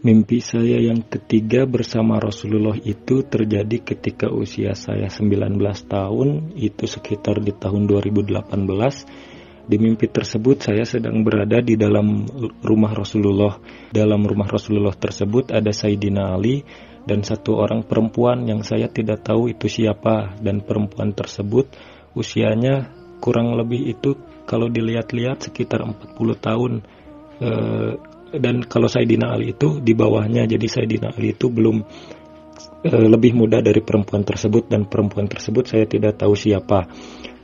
Mimpi saya yang ketiga bersama Rasulullah itu terjadi ketika usia saya 19 tahun, itu sekitar di tahun 2018. Di mimpi tersebut saya sedang berada di dalam rumah Rasulullah. Dalam rumah Rasulullah tersebut ada Sayyidina Ali dan satu orang perempuan yang saya tidak tahu itu siapa. Dan perempuan tersebut usianya kurang lebih itu kalau dilihat-lihat sekitar 40 tahun. Dan kalau Sayyidina Ali itu di bawahnya, jadi Sayyidina Ali itu belum lebih muda dari perempuan tersebut, dan perempuan tersebut saya tidak tahu siapa.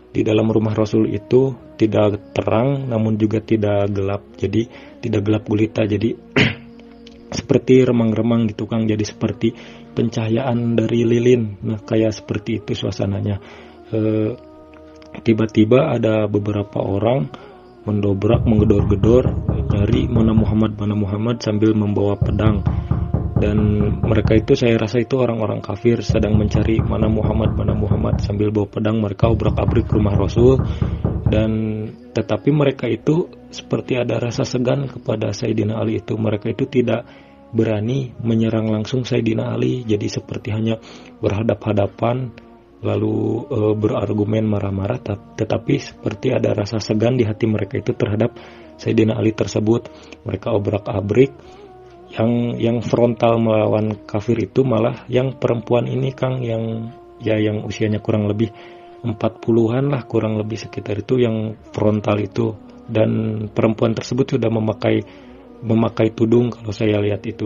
Di dalam rumah Rasul itu tidak terang namun juga tidak gelap, jadi tidak gelap gulita, jadi seperti remang-remang gitu Kang, jadi seperti pencahayaan dari lilin. Nah kayak seperti itu suasananya. Tiba-tiba ada beberapa orang mendobrak, menggedor-gedor, nyari mana Muhammad sambil membawa pedang. Dan mereka itu saya rasa itu orang-orang kafir sedang mencari mana Muhammad sambil bawa pedang. Mereka obrak-abrik rumah Rasul, dan tetapi mereka itu seperti ada rasa segan kepada Sayyidina Ali itu. Mereka itu tidak berani menyerang langsung Sayyidina Ali, jadi seperti hanya berhadap-hadapan lalu berargumen marah-marah, tetapi seperti ada rasa segan di hati mereka itu terhadap Sayyidina Ali tersebut. Mereka obrak-abrik. Yang frontal melawan kafir itu malah yang perempuan ini Kang, yang usianya kurang lebih 40-an lah, kurang lebih sekitar itu, yang frontal itu. Dan perempuan tersebut sudah memakai tudung kalau saya lihat itu.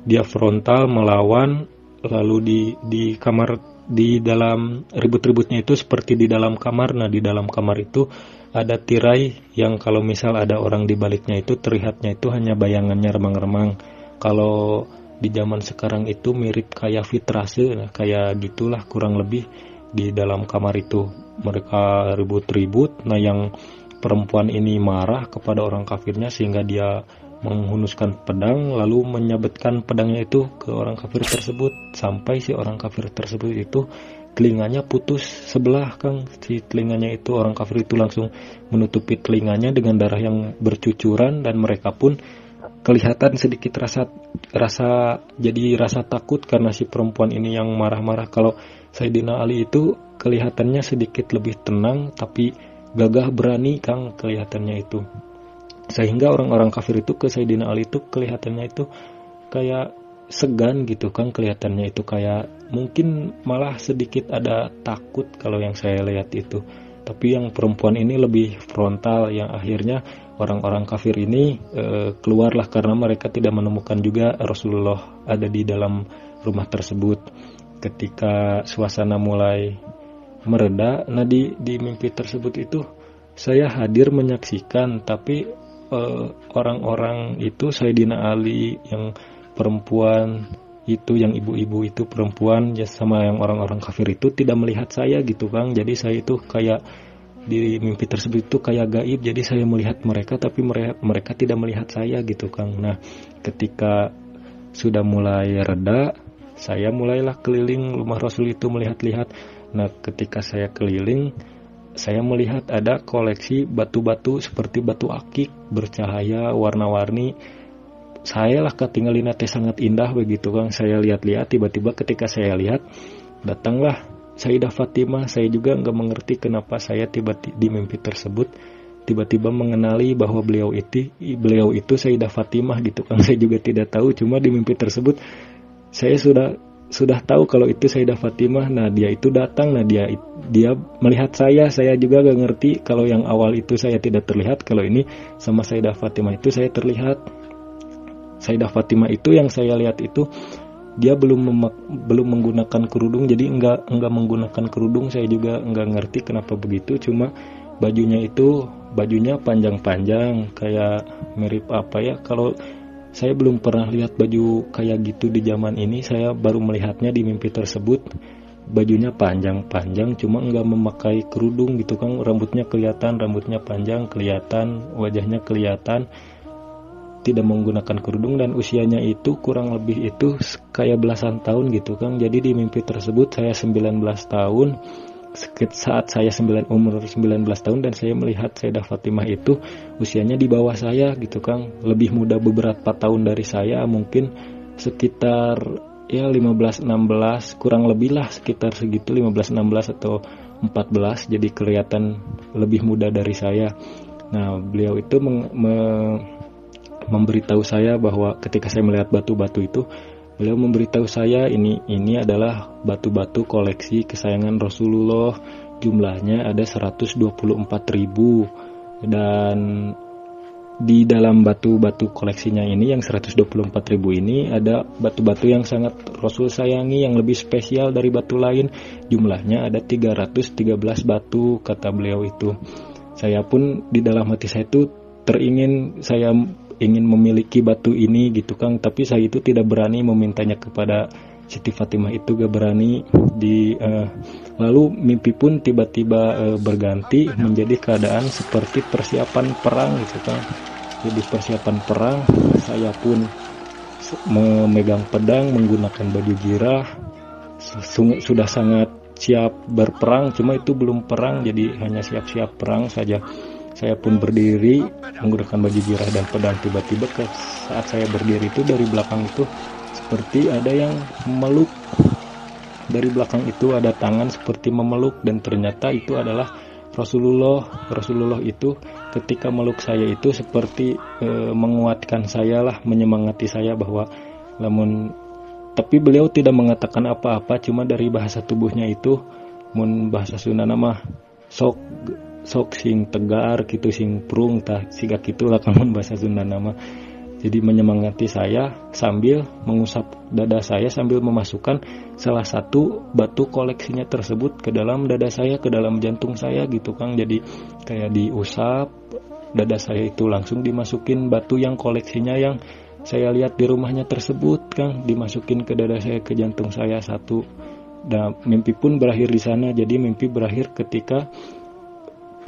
Dia frontal melawan, lalu di kamar, di dalam ribut-ributnya itu seperti di dalam kamar. Nah di dalam kamar itu ada tirai yang kalau misal ada orang di baliknya itu terlihatnya itu hanya bayangannya remang-remang. Kalau di zaman sekarang itu mirip kayak vitrase, nah, kayak gitulah kurang lebih di dalam kamar itu. Mereka ribut-ribut. Nah yang perempuan ini marah kepada orang kafirnya sehingga dia menghunuskan pedang lalu menyabetkan pedangnya itu ke orang kafir tersebut, sampai si orang kafir tersebut itu telinganya putus sebelah Kang. Si telinganya itu, orang kafir itu langsung menutupi telinganya dengan darah yang bercucuran, dan mereka pun kelihatan sedikit rasa takut karena si perempuan ini yang marah-marah. Kalau Sayyidina Ali itu kelihatannya sedikit lebih tenang tapi gagah berani Kang kelihatannya itu. Sehingga orang-orang kafir itu ke Sayyidina Ali itu kelihatannya itu kayak segan gitu Kang, kelihatannya itu kayak mungkin malah sedikit ada takut kalau yang saya lihat itu. Tapi yang perempuan ini lebih frontal, yang akhirnya orang-orang kafir ini keluarlah karena mereka tidak menemukan juga Rasulullah ada di dalam rumah tersebut. Ketika suasana mulai mereda, nah di mimpi tersebut itu saya hadir menyaksikan, tapi orang-orang itu Sayyidina Ali, yang perempuan itu, yang ibu-ibu itu perempuan ya, sama yang orang-orang kafir itu tidak melihat saya gitu Kang. Jadi saya itu kayak di mimpi tersebut itu kayak gaib, jadi saya melihat mereka tapi mereka tidak melihat saya gitu Kang. Nah ketika sudah mulai reda, saya mulailah keliling rumah Rasul itu melihat-lihat. Nah ketika saya keliling, saya melihat ada koleksi batu-batu seperti batu akik bercahaya warna-warni. Saya lah ketinggalin teh sangat indah begitu Kang. Saya lihat-lihat, tiba-tiba ketika saya lihat datanglah Sayyidah Fatimah. Saya juga nggak mengerti kenapa saya tiba-tiba di mimpi tersebut tiba-tiba mengenali bahwa beliau itu Sayyidah Fatimah gitu Kang. Saya juga tidak tahu, cuma di mimpi tersebut saya sudah tahu kalau itu Sayyidah Fatimah. Nah dia itu datang, nah dia melihat saya juga gak ngerti kalau yang awal itu saya tidak terlihat, kalau ini sama Sayyidah Fatimah itu saya terlihat. Sayyidah Fatimah itu yang saya lihat itu dia belum menggunakan kerudung, jadi enggak menggunakan kerudung. Saya juga enggak ngerti kenapa begitu, cuma bajunya panjang-panjang kayak mirip apa ya, kalau saya belum pernah lihat baju kayak gitu di zaman ini. Saya baru melihatnya di mimpi tersebut. Bajunya panjang-panjang, cuma enggak memakai kerudung gitu Kang. Rambutnya panjang kelihatan, wajahnya kelihatan, tidak menggunakan kerudung, dan usianya itu kurang lebih itu kayak belasan tahun gitu Kang. Jadi di mimpi tersebut saya 19 tahun, saat saya umur 19 tahun dan saya melihat Sayyidah Fatimah itu usianya di bawah saya gitu Kang, lebih muda beberapa tahun dari saya, mungkin sekitar ya 15-16, kurang lebih lah sekitar segitu, 15-16 atau 14, jadi kelihatan lebih muda dari saya. Nah, beliau itu memberitahu saya bahwa ketika saya melihat batu-batu itu, beliau memberitahu saya ini adalah batu-batu koleksi kesayangan Rasulullah, jumlahnya ada 124.000, dan di dalam batu-batu koleksinya ini yang 124.000 ini ada batu-batu yang sangat Rasul sayangi, yang lebih spesial dari batu lain, jumlahnya ada 313 batu, kata beliau itu. Saya pun di dalam hati saya itu saya ingin memiliki batu ini gitu Kang, tapi saya itu tidak berani memintanya kepada Siti Fatimah, itu gak berani. Lalu mimpi pun tiba-tiba berganti menjadi keadaan seperti persiapan perang gitu Kang. Jadi persiapan perang, saya pun memegang pedang, menggunakan baju jirah, sudah sangat siap berperang, cuma itu belum perang, jadi hanya siap-siap perang saja. Saya pun berdiri menggunakan baju jirah dan pedang. Tiba-tiba saat saya berdiri itu dari belakang itu seperti ada yang memeluk. Dari belakang itu ada tangan seperti memeluk, dan ternyata itu adalah Rasulullah. Rasulullah itu ketika meluk saya itu seperti menguatkan saya lah, menyemangati saya bahwa tapi beliau tidak mengatakan apa-apa, cuma dari bahasa tubuhnya itu mun bahasa Sunda nama sok sing tegar gitu, sing prung tah siga kitulah kamun bahasa Sunda nama. Jadi menyemangati saya sambil mengusap dada saya, sambil memasukkan salah satu batu koleksinya tersebut ke dalam dada saya, ke dalam jantung saya gitu Kang. Jadi kayak diusap dada saya itu, langsung dimasukin batu yang koleksinya yang saya lihat di rumahnya tersebut Kang, dimasukin ke dada saya, ke jantung saya satu. Dan mimpi pun berakhir di sana. Jadi mimpi berakhir ketika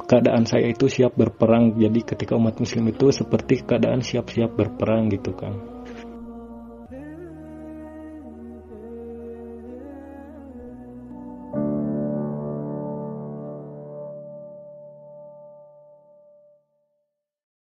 keadaan saya itu siap berperang. Jadi ketika umat muslim itu seperti keadaan siap-siap berperang gitu Kang.